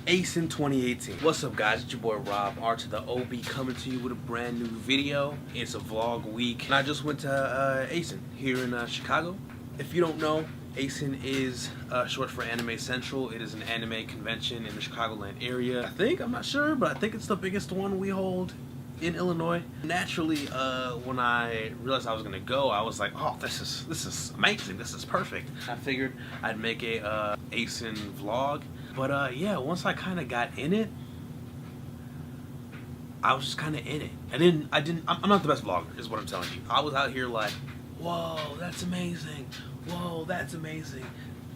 Acen 2018. What's up, guys? It's your boy Rob, R to the OB, coming to you with a brand new video. It's a vlog week, and I just went to Acen here in Chicago. If you don't know, Acen is short for Anime Central. It is an anime convention in the Chicagoland area. I'm not sure, but I think it's the biggest one we hold in Illinois. Naturally, when I realized I was gonna go, I was like, oh, this is amazing, this is perfect. I figured I'd make a Acen vlog, but yeah, once I kind of got in it, I was just kind of in it. I'm not the best vlogger, is what I'm telling you. I was out here like, whoa, that's amazing, whoa, that's amazing,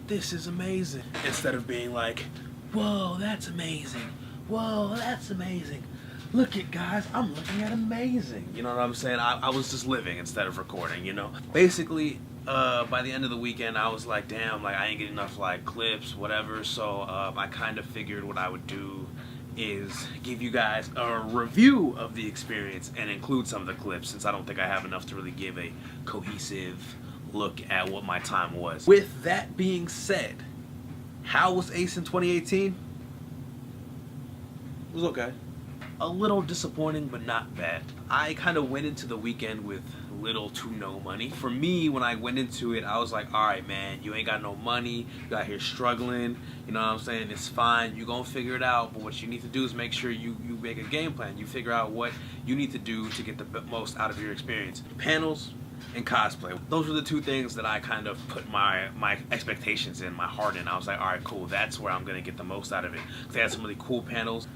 this is amazing, instead of being like, whoa, that's amazing, whoa, that's amazing, look it, guys, I'm looking at amazing. You know what I'm saying? I was just living instead of recording, you know? Basically, by the end of the weekend, I was like, damn, like, I ain't getting enough, like, clips, whatever, so I kind of figured what I would do is give you guys a review of the experience and include some of the clips, since I don't think I have enough to really give a cohesive look at what my time was. With that being said, how was Acen 2018? It was okay. A little disappointing, but not bad. I kind of went into the weekend with little to no money. For me, when I went into it, I was like, alright, man, you ain't got no money, you out here struggling, you know what I'm saying? It's fine, you gonna figure it out, but what you need to do is make sure you make a game plan. You figure out what you need to do to get the most out of your experience. Panels and cosplay. Those were the two things that I kind of put my expectations in, my heart in. I was like, alright, cool, that's where I'm gonna get the most out of it. They had some really cool panels.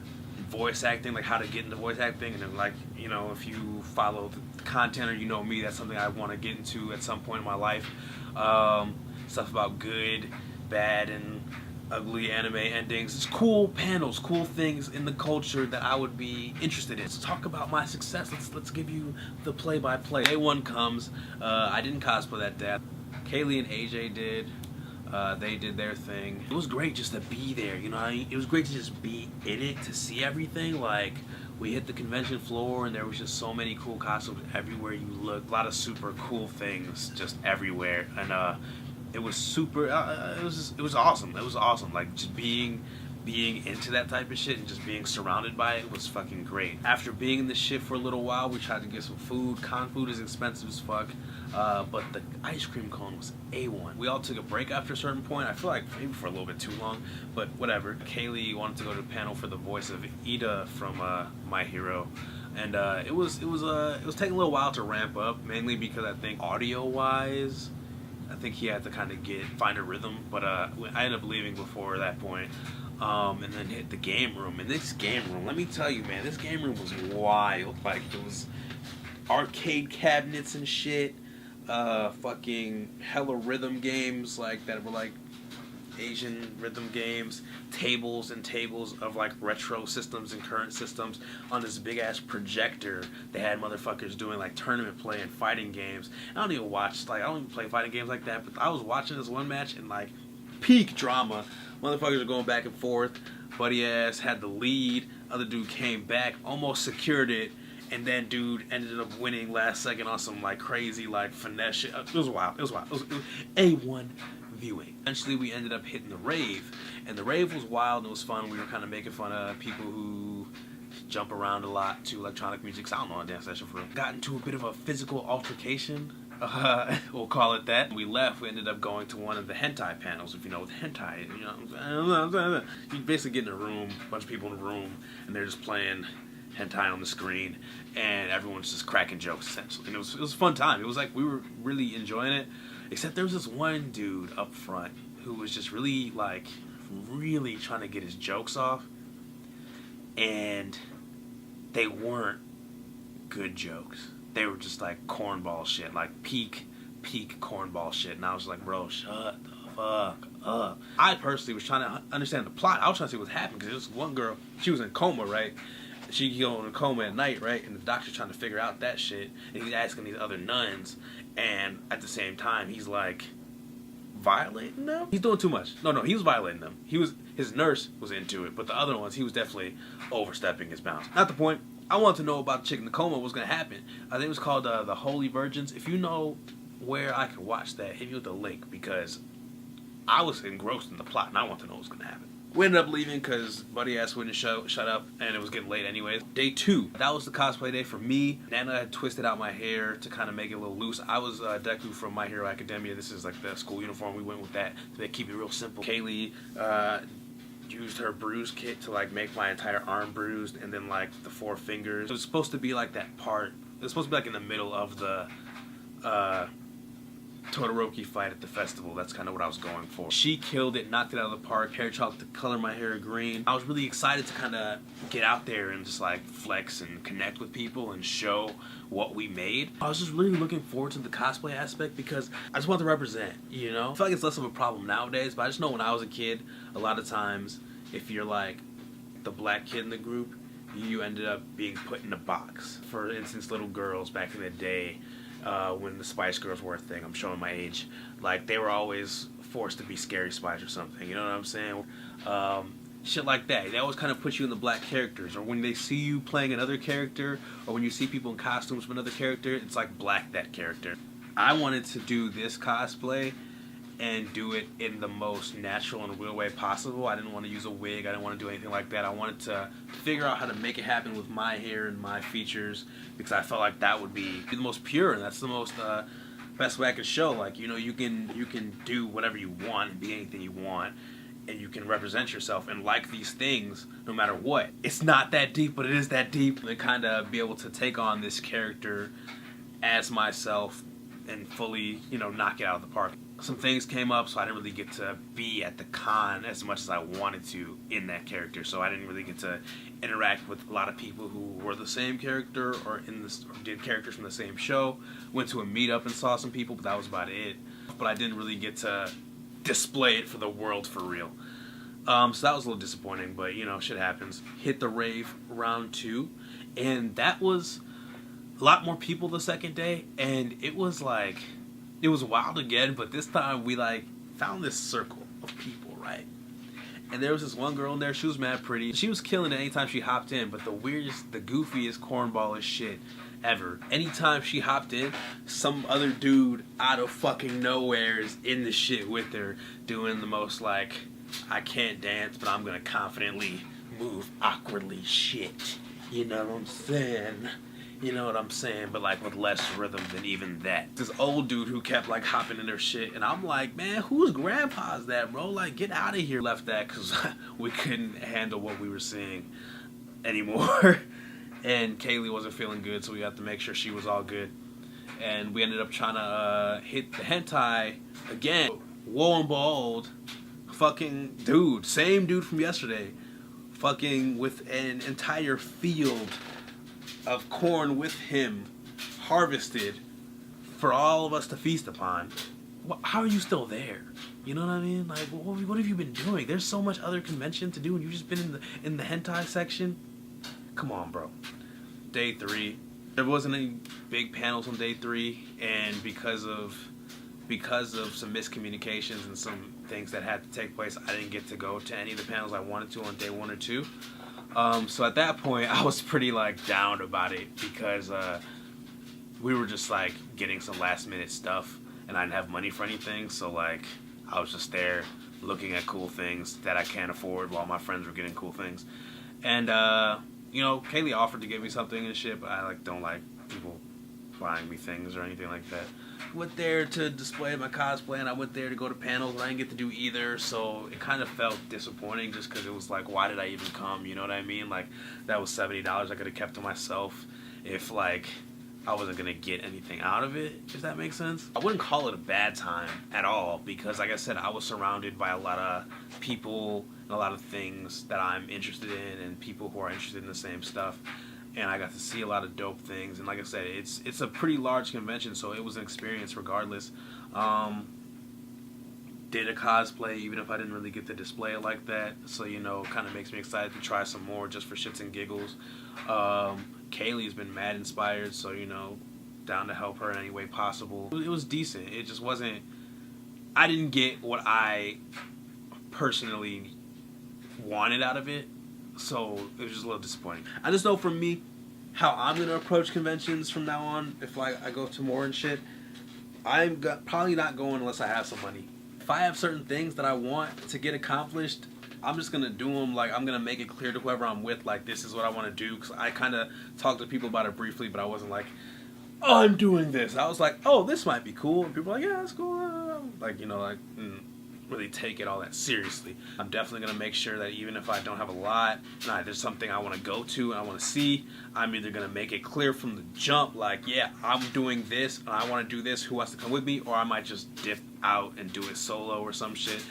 Voice acting, like how to get into voice acting, and then, like, you know, if you follow the content or you know me, that's something I want to get into at some point in my life. Stuff about good, bad, and ugly anime endings. It's cool panels, cool things in the culture that I would be interested in. Let's talk about my success. Let's give you the play-by-play. Day one comes. I didn't cosplay that day. Kaylee and AJ did. They did their thing. It was great just to be there, you know. It was great to just be in it, to see everything. Like, we hit the convention floor and there was just so many cool costumes everywhere you looked. A lot of super cool things just everywhere, and it was super. It was awesome. It was awesome. Like, just being into that type of shit and just being surrounded by it was fucking great. After being in the shit for a little while, we tried to get some food. Con food is expensive as fuck, but the ice cream cone was A1. We all took a break after a certain point. I feel like maybe for a little bit too long, but whatever. Kaylee wanted to go to the panel for the voice of Ida from My Hero, and it was taking a little while to ramp up, mainly because I think audio-wise, I think he had to kind of find a rhythm, but I ended up leaving before that point. And then hit the game room. And this game room, let me tell you, man, this game room was wild. Like, it was arcade cabinets and shit, fucking hella rhythm games, like, that were like Asian rhythm games, tables and tables of like retro systems and current systems on this big ass projector. They had motherfuckers doing like tournament play and fighting games. I don't even play fighting games like that, but I was watching this one match and, like, peak drama. Motherfuckers are going back and forth. Buddy ass had the lead. Other dude came back, almost secured it, and then dude ended up winning last second on some, like, crazy, like, finesse shit. It was wild. It was A1 viewing. Eventually we ended up hitting the rave, and the rave was wild and it was fun. We were kind of making fun of people who jump around a lot to electronic music. So I don't know, a dance session for real. Got into a bit of a physical altercation. We'll call it that. We left. We ended up going to one of the hentai panels. If you know what hentai is, you know, you basically get in a room, a bunch of people in a room, and they're just playing hentai on the screen, and everyone's just cracking jokes, essentially. And it was a fun time. It was like we were really enjoying it, except there was this one dude up front who was just really trying to get his jokes off, and they weren't good jokes. They were just like cornball shit, like peak cornball shit. And I was like, bro, shut the fuck up. I personally was trying to understand the plot. I was trying to see what's happening, because there's one girl, she was in coma, right? She go in a coma at night, right? And the doctor's trying to figure out that shit. And he's asking these other nuns. And at the same time, he's like violating them? He's doing too much. No, he was violating them. His nurse was into it. But the other ones, he was definitely overstepping his bounds. Not the point. I wanted to know about the chick in the coma, what's going to happen. I think it was called The Holy Virgins. If you know where I could watch that, hit me with the link, because I was engrossed in the plot and I want to know what's going to happen. We ended up leaving because buddy ass wouldn't shut up, and it was getting late anyways. Day 2, that was the cosplay day for me. Nana had twisted out my hair to kind of make it a little loose. I was Deku from My Hero Academia. This is like the school uniform. We went with that to keep it real simple. Kaylee used her bruise kit to like make my entire arm bruised, and then like the 4 fingers. It was supposed to be like that part. It was supposed to be like in the middle of the Todoroki fight at the festival. That's kind of what I was going for. She killed it, knocked it out of the park. Hair chalk to color my hair green. I was really excited to kind of get out there and just like flex and connect with people and show what we made. I was just really looking forward to the cosplay aspect because I just want to represent, you know? I feel like it's less of a problem nowadays, but I just know when I was a kid, a lot of times if you're like the black kid in the group, you ended up being put in a box. For instance, little girls back in the day, when the Spice Girls were a thing, I'm showing my age, like they were always forced to be Scary Spice or something, you know what I'm saying? Shit like that. They always kind of put you in the black characters, or when they see you playing another character, or when you see people in costumes from another character, it's like black that character. I wanted to do this cosplay and do it in the most natural and real way possible. I didn't want to use a wig. I didn't want to do anything like that. I wanted to figure out how to make it happen with my hair and my features, because I felt like that would be the most pure, and that's the most best way I could show. Like, you know, you can do whatever you want and be anything you want, and you can represent yourself and like these things no matter what. It's not that deep, but it is that deep. And kind of be able to take on this character as myself and fully, you know, knock it out of the park. Some things came up, so I didn't really get to be at the con as much as I wanted to in that character. So I didn't really get to interact with a lot of people who were the same character or did characters from the same show. Went to a meetup and saw some people, but that was about it. But I didn't really get to display it for the world for real. So that was a little disappointing, but you know, shit happens. Hit the rave round 2, and that was a lot more people the second day, and it was like, it was wild again, but this time we like found this circle of people, right? And there was this one girl in there, she was mad pretty. She was killing it anytime she hopped in, but the weirdest, the goofiest, cornballish shit ever. Anytime she hopped in, some other dude out of fucking nowhere is in the shit with her, doing the most like, I can't dance, but I'm gonna confidently move awkwardly shit. You know what I'm saying? You know what I'm saying? But like with less rhythm than even that. This old dude who kept like hopping in their shit, and I'm like, man, whose grandpa's that, bro? Like, get out of here. Left that because we couldn't handle what we were seeing anymore. And Kaylee wasn't feeling good, so we had to make sure she was all good. And we ended up trying to hit the hentai again. Lo and behold, fucking dude, same dude from yesterday, fucking with an entire field of corn with him, harvested for all of us to feast upon. How are you still there? You know what I mean? Like, what have you been doing? There's so much other convention to do, and you've just been in the hentai section. Come on, bro. Day 3, there wasn't any big panels on day 3, and because of some miscommunications and some things that had to take place, I didn't get to go to any of the panels I wanted to on day 1 or 2. So at that point, I was pretty like down about it because we were just like getting some last minute stuff, and I didn't have money for anything. So like I was just there looking at cool things that I can't afford while my friends were getting cool things. And you know, Kaylee offered to give me something and shit, but I like don't like people buying me things or anything like that. Went there to display my cosplay, and I went there to go to panels, and I didn't get to do either, so it kind of felt disappointing just because it was like, why did I even come, you know what I mean? Like, that was $70 I could have kept to myself if, like, I wasn't going to get anything out of it, if that makes sense. I wouldn't call it a bad time at all because, like I said, I was surrounded by a lot of people and a lot of things that I'm interested in and people who are interested in the same stuff. And I got to see a lot of dope things. And like I said, it's a pretty large convention, so it was an experience regardless. Did a cosplay, even if I didn't really get to display it like that. So, you know, kind of makes me excited to try some more just for shits and giggles. Kaylee's been mad inspired, so, you know, down to help her in any way possible. It was decent. It just wasn't... I didn't get what I personally wanted out of it. So it was just a little disappointing. I just know for me, how I'm going to approach conventions from now on, if I go to more and shit, I'm probably not going unless I have some money. If I have certain things that I want to get accomplished, I'm just gonna do them. Like, I'm gonna make it clear to whoever I'm with, like, this is what I want to do. Because I kind of talked to people about it briefly, but I wasn't like, oh, I'm doing this. I was like, oh, this might be cool. And people were like, yeah, that's cool. Like, you know, like, really take it all that seriously. I'm definitely gonna make sure that even if I don't have a lot and there's something I want to go to and I want to see, I'm either gonna make it clear from the jump, like, yeah, I'm doing this and I want to do this, who wants to come with me, or I might just dip out and do it solo or some shit.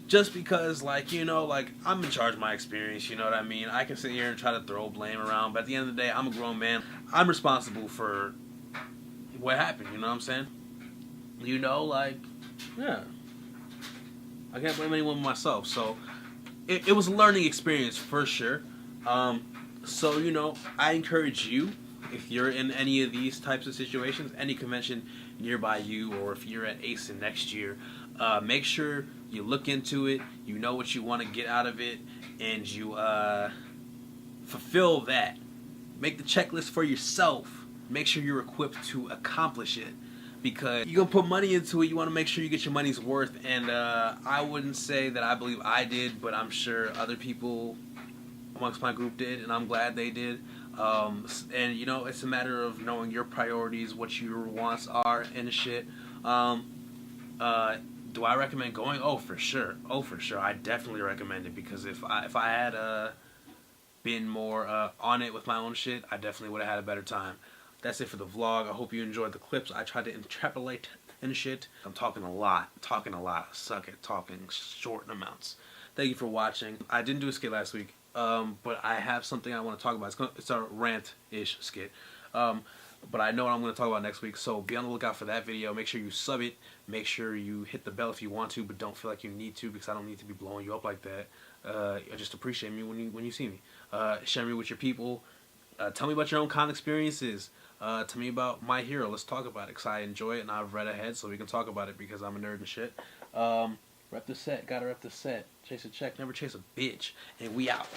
Just because, like, you know, like, I'm in charge of my experience, you know what I mean? I can sit here and try to throw blame around, but at the end of the day, I'm a grown man. I'm responsible for what happened, you know what I'm saying? You know, like, yeah. I can't blame anyone but myself. So it was a learning experience for sure. So, you know, I encourage you, if you're in any of these types of situations, any convention nearby you, or if you're at Acen next year, make sure you look into it, you know what you want to get out of it, and you fulfill that. Make the checklist for yourself. Make sure you're equipped to accomplish it. Because you're going to put money into it, you want to make sure you get your money's worth. And I wouldn't say that I believe I did, but I'm sure other people amongst my group did, and I'm glad they did. And, you know, it's a matter of knowing your priorities, what your wants are, and shit. Do I recommend going? Oh, for sure. Oh, for sure. I definitely recommend it, because if I had been more on it with my own shit, I definitely would have had a better time. That's it for the vlog. I hope you enjoyed the clips. I tried to interpolate and shit. I'm talking a lot. I suck at talking short amounts. Thank you for watching. I didn't do a skit last week, but I have something I want to talk about. It's a rant-ish skit. But I know what I'm going to talk about next week, so be on the lookout for that video. Make sure you sub it. Make sure you hit the bell if you want to, but don't feel like you need to, because I don't need to be blowing you up like that. Just appreciate me when you see me. Share me with your people. Tell me about your own con experiences. Tell me about My Hero. Let's talk about it, because I enjoy it and I've read ahead, so we can talk about it, because I'm a nerd and shit. Rep the set. Gotta rep the set. Chase a check. Never chase a bitch. And we out.